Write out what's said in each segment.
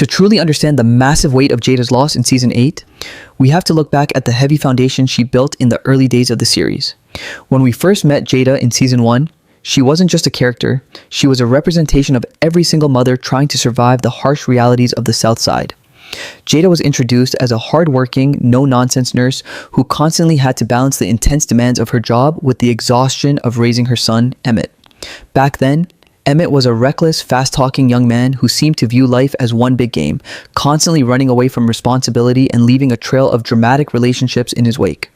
To truly understand the massive weight of Jada's loss in Season 8, we have to look back at the heavy foundation she built in the early days of the series. When we first met Jada in Season 1, she wasn't just a character, she was a representation of every single mother trying to survive the harsh realities of the South Side. Jada was introduced as a hard-working, no-nonsense nurse who constantly had to balance the intense demands of her job with the exhaustion of raising her son, Emmett. Back then, Emmett was a reckless, fast-talking young man who seemed to view life as one big game, constantly running away from responsibility and leaving a trail of dramatic relationships in his wake.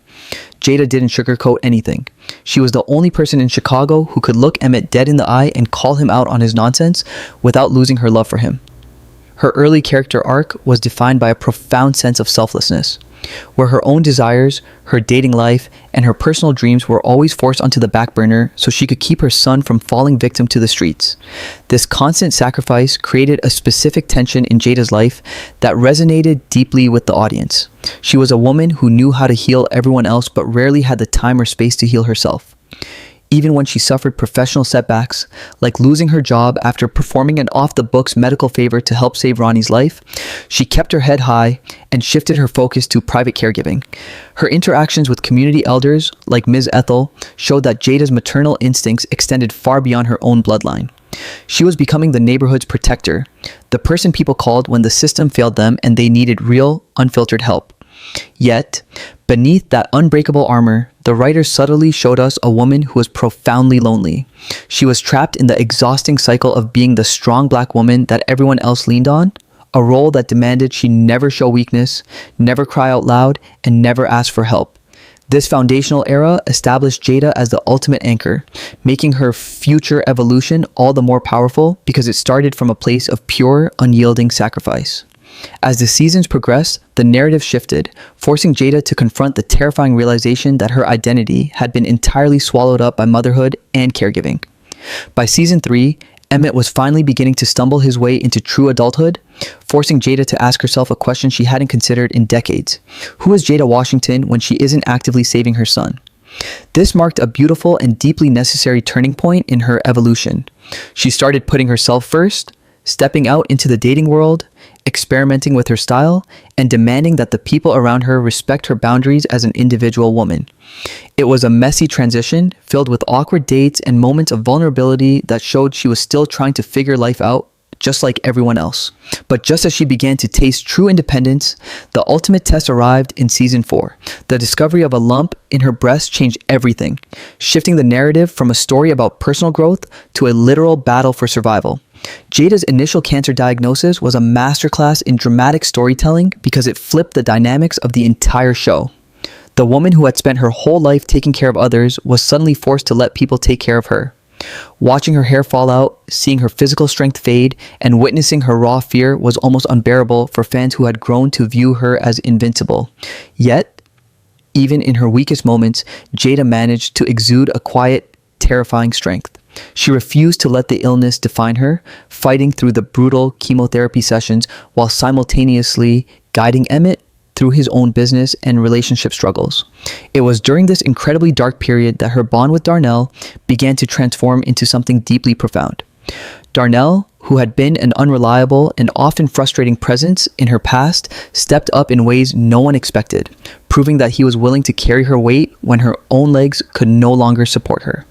Jada didn't sugarcoat anything. She was the only person in Chicago who could look Emmett dead in the eye and call him out on his nonsense without losing her love for him. Her early character arc was defined by a profound sense of selflessness, where her own desires, her dating life, and her personal dreams were always forced onto the back burner so she could keep her son from falling victim to the streets. This constant sacrifice created a specific tension in Jada's life that resonated deeply with the audience. She was a woman who knew how to heal everyone else but rarely had the time or space to heal herself. Even when she suffered professional setbacks, like losing her job after performing an off-the-books medical favor to help save Ronnie's life, she kept her head high and shifted her focus to private caregiving. Her interactions with community elders, like Ms. Ethel, showed that Jada's maternal instincts extended far beyond her own bloodline. She was becoming the neighborhood's protector, the person people called when the system failed them and they needed real, unfiltered help. Yet, beneath that unbreakable armor, the writers subtly showed us a woman who was profoundly lonely. She was trapped in the exhausting cycle of being the strong black woman that everyone else leaned on, a role that demanded she never show weakness, never cry out loud, and never ask for help. This foundational era established Jada as the ultimate anchor, making her future evolution all the more powerful because it started from a place of pure, unyielding sacrifice. As the seasons progressed, the narrative shifted, forcing Jada to confront the terrifying realization that her identity had been entirely swallowed up by motherhood and caregiving. By Season 3, Emmett was finally beginning to stumble his way into true adulthood, forcing Jada to ask herself a question she hadn't considered in decades. Who is Jada Washington when she isn't actively saving her son? This marked a beautiful and deeply necessary turning point in her evolution. She started putting herself first, stepping out into the dating world, experimenting with her style, and demanding that the people around her respect her boundaries as an individual woman. It was a messy transition, filled with awkward dates and moments of vulnerability that showed she was still trying to figure life out, just like everyone else. But just as she began to taste true independence, the ultimate test arrived in Season 4. The discovery of a lump in her breast changed everything, shifting the narrative from a story about personal growth to a literal battle for survival. Jada's initial cancer diagnosis was a masterclass in dramatic storytelling because it flipped the dynamics of the entire show. The woman who had spent her whole life taking care of others was suddenly forced to let people take care of her. Watching her hair fall out, seeing her physical strength fade, and witnessing her raw fear was almost unbearable for fans who had grown to view her as invincible. Yet, even in her weakest moments, Jada managed to exude a quiet, terrifying strength. She refused to let the illness define her, fighting through the brutal chemotherapy sessions while simultaneously guiding Emmett through his own business and relationship struggles. It was during this incredibly dark period that her bond with Darnell began to transform into something deeply profound. Darnell, who had been an unreliable and often frustrating presence in her past, stepped up in ways no one expected, proving that he was willing to carry her weight when her own legs could no longer support her.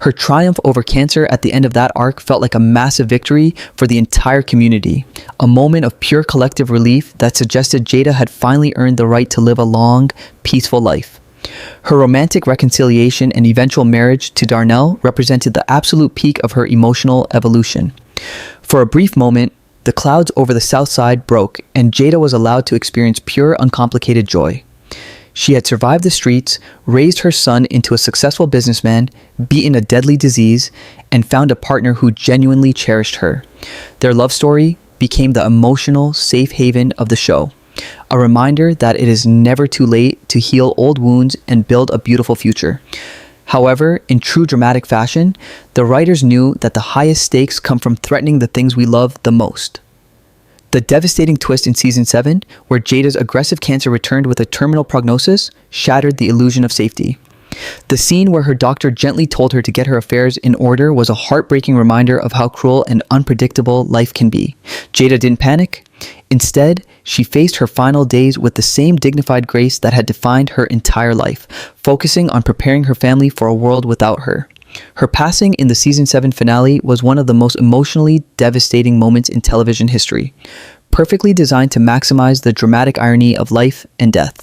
Her triumph over cancer at the end of that arc felt like a massive victory for the entire community, a moment of pure collective relief that suggested Jada had finally earned the right to live a long, peaceful life. Her romantic reconciliation and eventual marriage to Darnell represented the absolute peak of her emotional evolution. For a brief moment, the clouds over the South Side broke and Jada was allowed to experience pure, uncomplicated joy. She had survived the streets, raised her son into a successful businessman, beaten a deadly disease, and found a partner who genuinely cherished her. Their love story became the emotional safe haven of the show, a reminder that it is never too late to heal old wounds and build a beautiful future. However, in true dramatic fashion, the writers knew that the highest stakes come from threatening the things we love the most. The devastating twist in Season 7, where Jada's aggressive cancer returned with a terminal prognosis, shattered the illusion of safety. The scene where her doctor gently told her to get her affairs in order was a heartbreaking reminder of how cruel and unpredictable life can be. Jada didn't panic. Instead, she faced her final days with the same dignified grace that had defined her entire life, focusing on preparing her family for a world without her. Her passing in the season 7 finale was one of the most emotionally devastating moments in television history, perfectly designed to maximize the dramatic irony of life and death.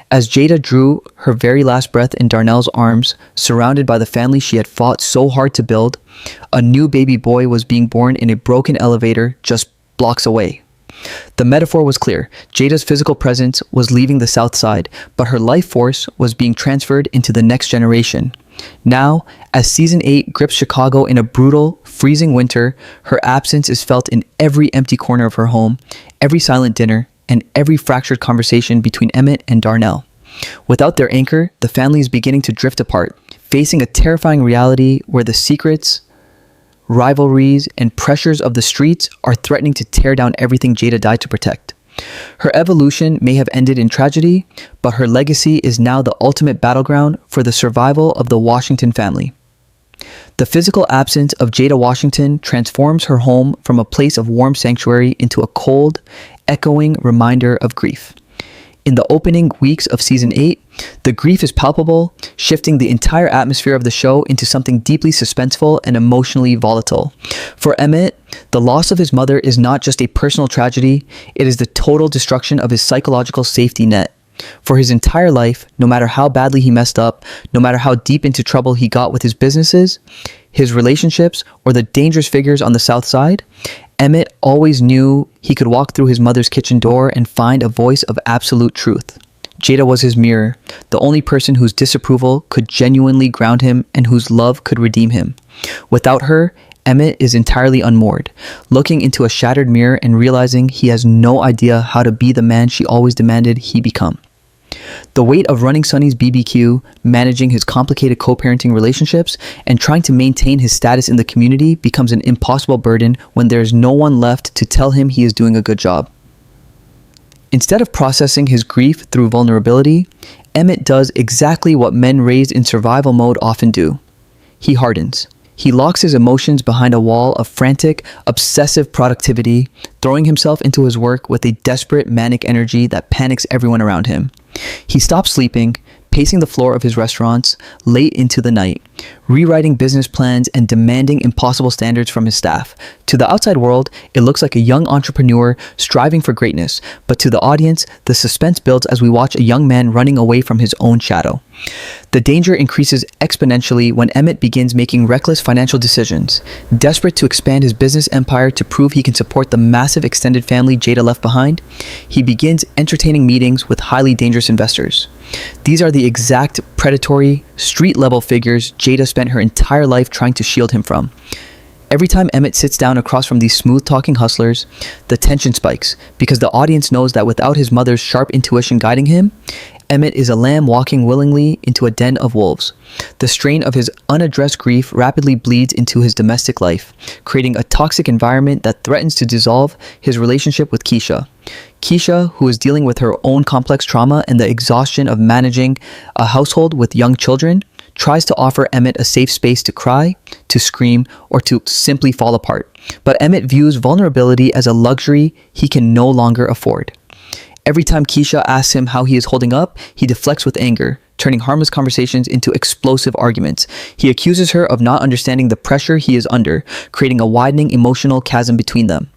As Jada drew her very last breath in Darnell's arms, surrounded by the family she had fought so hard to build, a new baby boy was being born in a broken elevator just blocks away. The metaphor was clear. Jada's physical presence was leaving the South Side, but her life force was being transferred into the next generation. Now, as season 8 grips Chicago in a brutal, freezing winter, her absence is felt in every empty corner of her home, every silent dinner, and every fractured conversation between Emmett and Darnell. Without their anchor, the family is beginning to drift apart, facing a terrifying reality where the secrets, rivalries, and pressures of the streets are threatening to tear down everything Jada died to protect. Her evolution may have ended in tragedy, but her legacy is now the ultimate battleground for the survival of the Washington family. The physical absence of Jada Washington transforms her home from a place of warm sanctuary into a cold, echoing reminder of grief. In the opening weeks of season 8, the grief is palpable, shifting the entire atmosphere of the show into something deeply suspenseful and emotionally volatile. For Emmett, the loss of his mother is not just a personal tragedy, it is the total destruction of his psychological safety net. For his entire life, no matter how badly he messed up, no matter how deep into trouble he got with his businesses, his relationships, or the dangerous figures on the South Side, Emmett always knew he could walk through his mother's kitchen door and find a voice of absolute truth. Jada was his mirror, the only person whose disapproval could genuinely ground him and whose love could redeem him. Without her, Emmett is entirely unmoored, looking into a shattered mirror and realizing he has no idea how to be the man she always demanded he become. The weight of running Sonny's BBQ, managing his complicated co-parenting relationships, and trying to maintain his status in the community becomes an impossible burden when there is no one left to tell him he is doing a good job. Instead of processing his grief through vulnerability, Emmett does exactly what men raised in survival mode often do. He hardens. He locks his emotions behind a wall of frantic, obsessive productivity, throwing himself into his work with a desperate, manic energy that panics everyone around him. He stops sleeping, pacing the floor of his restaurants late into the night, rewriting business plans and demanding impossible standards from his staff. To the outside world, it looks like a young entrepreneur striving for greatness, but to the audience, the suspense builds as we watch a young man running away from his own shadow. The danger increases exponentially when Emmett begins making reckless financial decisions. Desperate to expand his business empire to prove he can support the massive extended family Jada left behind, he begins entertaining meetings with highly dangerous investors. These are the exact predatory, street-level figures Jada spent her entire life trying to shield him from. Every time Emmett sits down across from these smooth-talking hustlers, the tension spikes because the audience knows that without his mother's sharp intuition guiding him, Emmett is a lamb walking willingly into a den of wolves. The strain of his unaddressed grief rapidly bleeds into his domestic life, creating a toxic environment that threatens to dissolve his relationship with Kiesha. Kiesha, who is dealing with her own complex trauma and the exhaustion of managing a household with young children, tries to offer Emmett a safe space to cry, to scream, or to simply fall apart. But Emmett views vulnerability as a luxury he can no longer afford. Every time Kiesha asks him how he is holding up, he deflects with anger, turning harmless conversations into explosive arguments. He accuses her of not understanding the pressure he is under, creating a widening emotional chasm between them.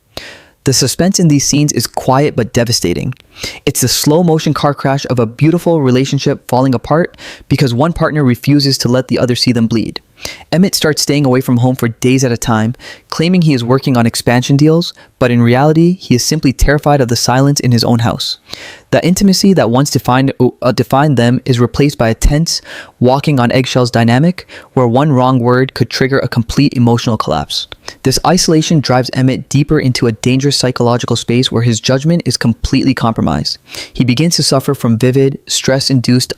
The suspense in these scenes is quiet but devastating. It's the slow motion car crash of a beautiful relationship falling apart because one partner refuses to let the other see them bleed. Emmett starts staying away from home for days at a time, claiming he is working on expansion deals, but in reality, he is simply terrified of the silence in his own house. The intimacy that once defined them is replaced by a tense, walking on eggshells dynamic, where one wrong word could trigger a complete emotional collapse. This isolation drives Emmett deeper into a dangerous psychological space where his judgment is completely compromised. He begins to suffer from vivid, stress-induced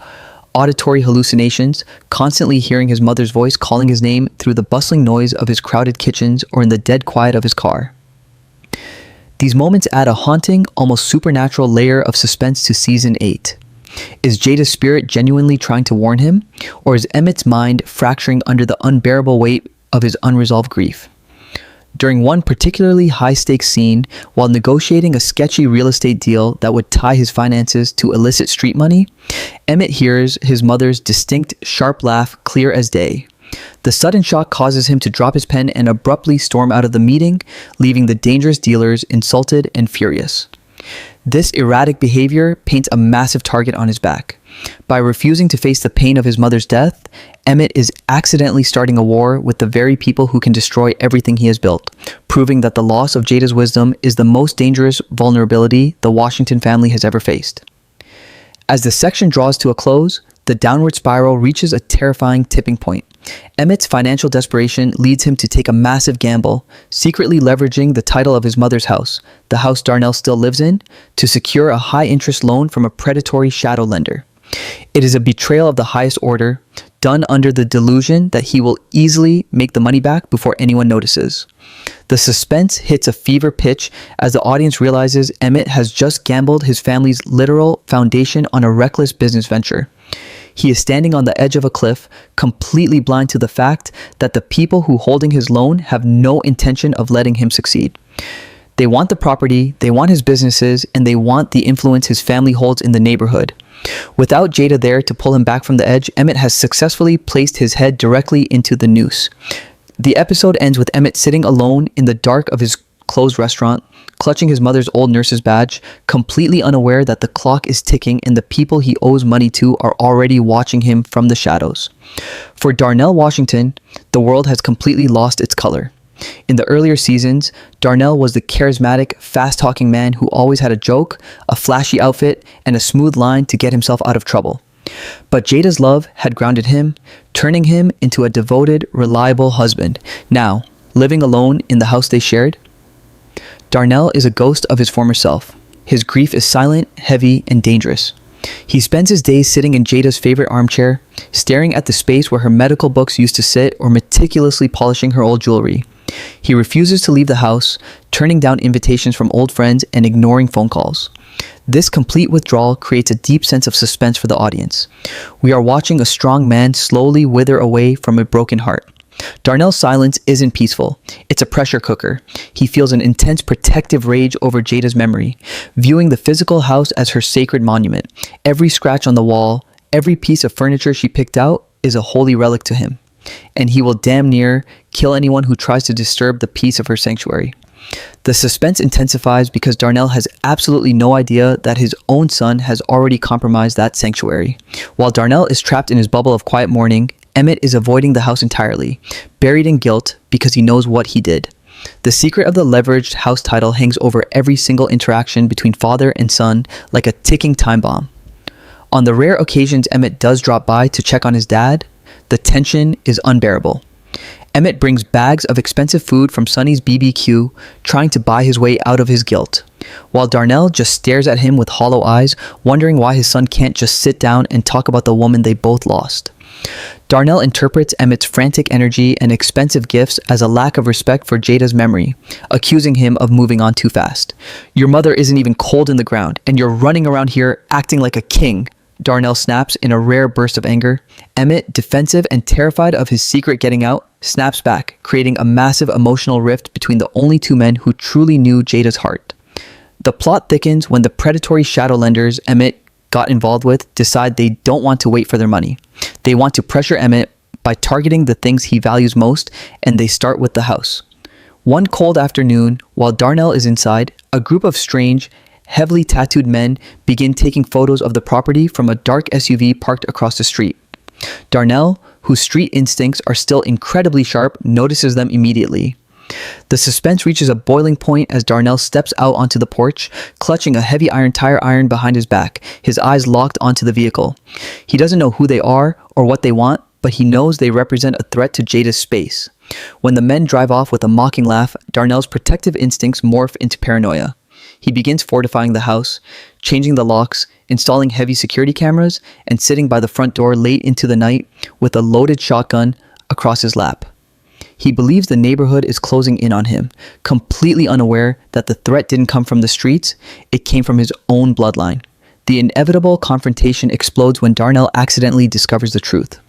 auditory hallucinations, constantly hearing his mother's voice calling his name through the bustling noise of his crowded kitchens or in the dead quiet of his car. These moments add a haunting, almost supernatural layer of suspense to Season 8. Is Jada's spirit genuinely trying to warn him, or is Emmett's mind fracturing under the unbearable weight of his unresolved grief? During one particularly high-stakes scene, while negotiating a sketchy real estate deal that would tie his finances to illicit street money, Emmett hears his mother's distinct, sharp laugh clear as day. The sudden shock causes him to drop his pen and abruptly storm out of the meeting, leaving the dangerous dealers insulted and furious. This erratic behavior paints a massive target on his back. By refusing to face the pain of his mother's death, Emmett is accidentally starting a war with the very people who can destroy everything he has built, proving that the loss of Jada's wisdom is the most dangerous vulnerability the Washington family has ever faced. As the section draws to a close, the downward spiral reaches a terrifying tipping point. Emmett's financial desperation leads him to take a massive gamble, secretly leveraging the title of his mother's house, the house Darnell still lives in, to secure a high-interest loan from a predatory shadow lender. It is a betrayal of the highest order, done under the delusion that he will easily make the money back before anyone notices. The suspense hits a fever pitch as the audience realizes Emmett has just gambled his family's literal foundation on a reckless business venture. He is standing on the edge of a cliff, completely blind to the fact that the people who holding his loan have no intention of letting him succeed. They want the property, they want his businesses, and they want the influence his family holds in the neighborhood. Without Jada there to pull him back from the edge, Emmett has successfully placed his head directly into the noose. The episode ends with Emmett sitting alone in the dark of his closed restaurant, clutching his mother's old nurse's badge, completely unaware that the clock is ticking and the people he owes money to are already watching him from the shadows. For Darnell Washington, the world has completely lost its color. In the earlier seasons, Darnell was the charismatic, fast-talking man who always had a joke, a flashy outfit, and a smooth line to get himself out of trouble. But Jada's love had grounded him, turning him into a devoted, reliable husband. Now, living alone in the house they shared, Darnell is a ghost of his former self. His grief is silent, heavy, and dangerous. He spends his days sitting in Jada's favorite armchair, staring at the space where her medical books used to sit or meticulously polishing her old jewelry. He refuses to leave the house, turning down invitations from old friends and ignoring phone calls. This complete withdrawal creates a deep sense of suspense for the audience. We are watching a strong man slowly wither away from a broken heart. Darnell's silence isn't peaceful. It's a pressure cooker. He feels an intense protective rage over Jada's memory, viewing the physical house as her sacred monument. Every scratch on the wall, every piece of furniture she picked out is a holy relic to him. And he will damn near kill anyone who tries to disturb the peace of her sanctuary. The suspense intensifies because Darnell has absolutely no idea that his own son has already compromised that sanctuary. While Darnell is trapped in his bubble of quiet mourning, Emmett is avoiding the house entirely, buried in guilt because he knows what he did. The secret of the leveraged house title hangs over every single interaction between father and son like a ticking time bomb. On the rare occasions Emmett does drop by to check on his dad, the tension is unbearable. Emmett brings bags of expensive food from Sonny's BBQ, trying to buy his way out of his guilt, while Darnell just stares at him with hollow eyes, wondering why his son can't just sit down and talk about the woman they both lost. Darnell interprets Emmett's frantic energy and expensive gifts as a lack of respect for Jada's memory, accusing him of moving on too fast. "Your mother isn't even cold in the ground, and you're running around here acting like a king," Darnell snaps in a rare burst of anger. Emmett, defensive and terrified of his secret getting out, snaps back, creating a massive emotional rift between the only two men who truly knew Jada's heart. The plot thickens when the predatory shadow lenders Emmett got involved with decide they don't want to wait for their money. They want to pressure Emmett by targeting the things he values most, and they start with the house. One cold afternoon, while Darnell is inside, a group of strange, heavily tattooed men begin taking photos of the property from a dark SUV parked across the street. Darnell, whose street instincts are still incredibly sharp, notices them immediately. The suspense reaches a boiling point as Darnell steps out onto the porch, clutching a heavy iron tire iron behind his back, his eyes locked onto the vehicle. He doesn't know who they are or what they want, but he knows they represent a threat to Jada's space. When the men drive off with a mocking laugh, Darnell's protective instincts morph into paranoia. He begins fortifying the house, changing the locks, installing heavy security cameras, and sitting by the front door late into the night with a loaded shotgun across his lap. He believes the neighborhood is closing in on him, completely unaware that the threat didn't come from the streets, it came from his own bloodline. The inevitable confrontation explodes when Darnell accidentally discovers the truth.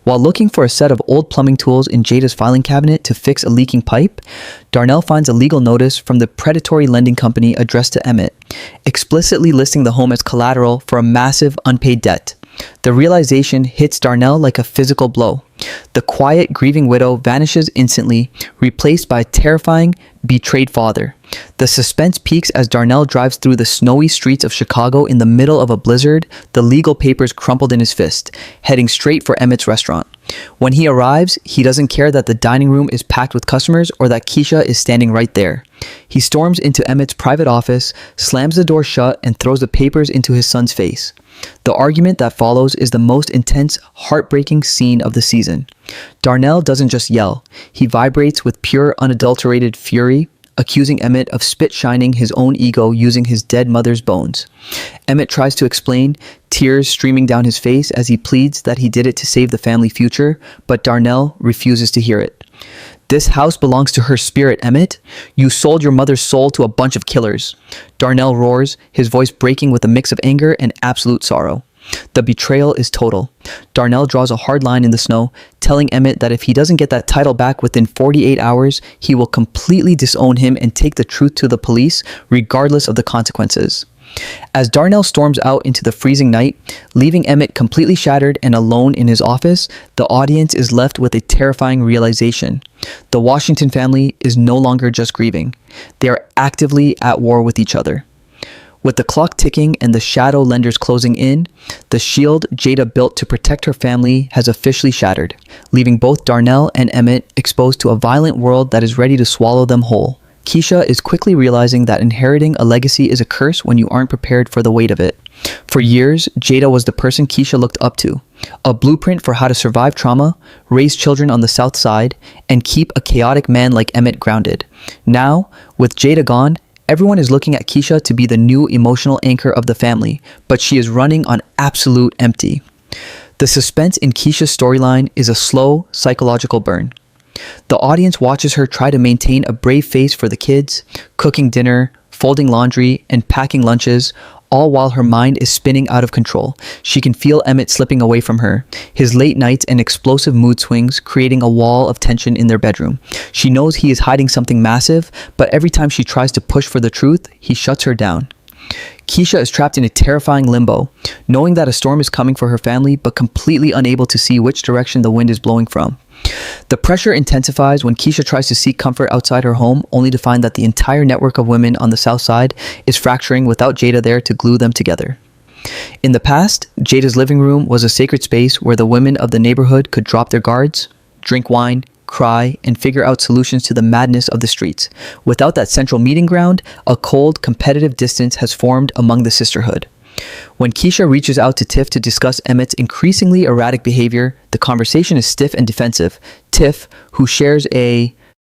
While looking for a set of old plumbing tools in Jada's filing cabinet to fix a leaking pipe, Darnell finds a legal notice from the predatory lending company addressed to Emmett, explicitly listing the home as collateral for a massive unpaid debt. The realization hits Darnell like a physical blow. The quiet, grieving widow vanishes instantly, replaced by a terrifying, betrayed father. The suspense peaks as Darnell drives through the snowy streets of Chicago in the middle of a blizzard, the legal papers crumpled in his fist, heading straight for Emmett's restaurant. When he arrives, he doesn't care that the dining room is packed with customers or that Kiesha is standing right there. He storms into Emmett's private office, slams the door shut, and throws the papers into his son's face. The argument that follows is the most intense, heartbreaking scene of the season. Darnell doesn't just yell, he vibrates with pure, unadulterated fury, accusing Emmett of spit-shining his own ego using his dead mother's bones. Emmett tries to explain, tears streaming down his face as he pleads that he did it to save the family future, but Darnell refuses to hear it. "This house belongs to her spirit, Emmett. You sold your mother's soul to a bunch of killers." Darnell roars, his voice breaking with a mix of anger and absolute sorrow. The betrayal is total. Darnell draws a hard line in the snow, telling Emmett that if he doesn't get that title back within 48 hours, he will completely disown him and take the truth to the police, regardless of the consequences. As Darnell storms out into the freezing night, leaving Emmett completely shattered and alone in his office, the audience is left with a terrifying realization. The Washington family is no longer just grieving. They are actively at war with each other. With the clock ticking and the shadow lenders closing in, the shield Jada built to protect her family has officially shattered, leaving both Darnell and Emmett exposed to a violent world that is ready to swallow them whole. Kiesha is quickly realizing that inheriting a legacy is a curse when you aren't prepared for the weight of it. For years, Jada was the person Kiesha looked up to, a blueprint for how to survive trauma, raise children on the South Side, and keep a chaotic man like Emmett grounded. Now, with Jada gone, everyone is looking at Kiesha to be the new emotional anchor of the family, but she is running on absolute empty. The suspense in Kiesha's storyline is a slow, psychological burn. The audience watches her try to maintain a brave face for the kids, cooking dinner, folding laundry, and packing lunches, all while her mind is spinning out of control. She can feel Emmett slipping away from her, his late nights and explosive mood swings creating a wall of tension in their bedroom. She knows he is hiding something massive, but every time she tries to push for the truth, he shuts her down. Kiesha is trapped in a terrifying limbo, knowing that a storm is coming for her family, but completely unable to see which direction the wind is blowing from. The pressure intensifies when Kiesha tries to seek comfort outside her home, only to find that the entire network of women on the South Side is fracturing without Jada there to glue them together. In the past, Jada's living room was a sacred space where the women of the neighborhood could drop their guards, drink wine, cry, and figure out solutions to the madness of the streets. Without that central meeting ground, a cold, competitive distance has formed among the sisterhood. When Kiesha reaches out to Tiff to discuss Emmett's increasingly erratic behavior, the conversation is stiff and defensive. Tiff, who shares a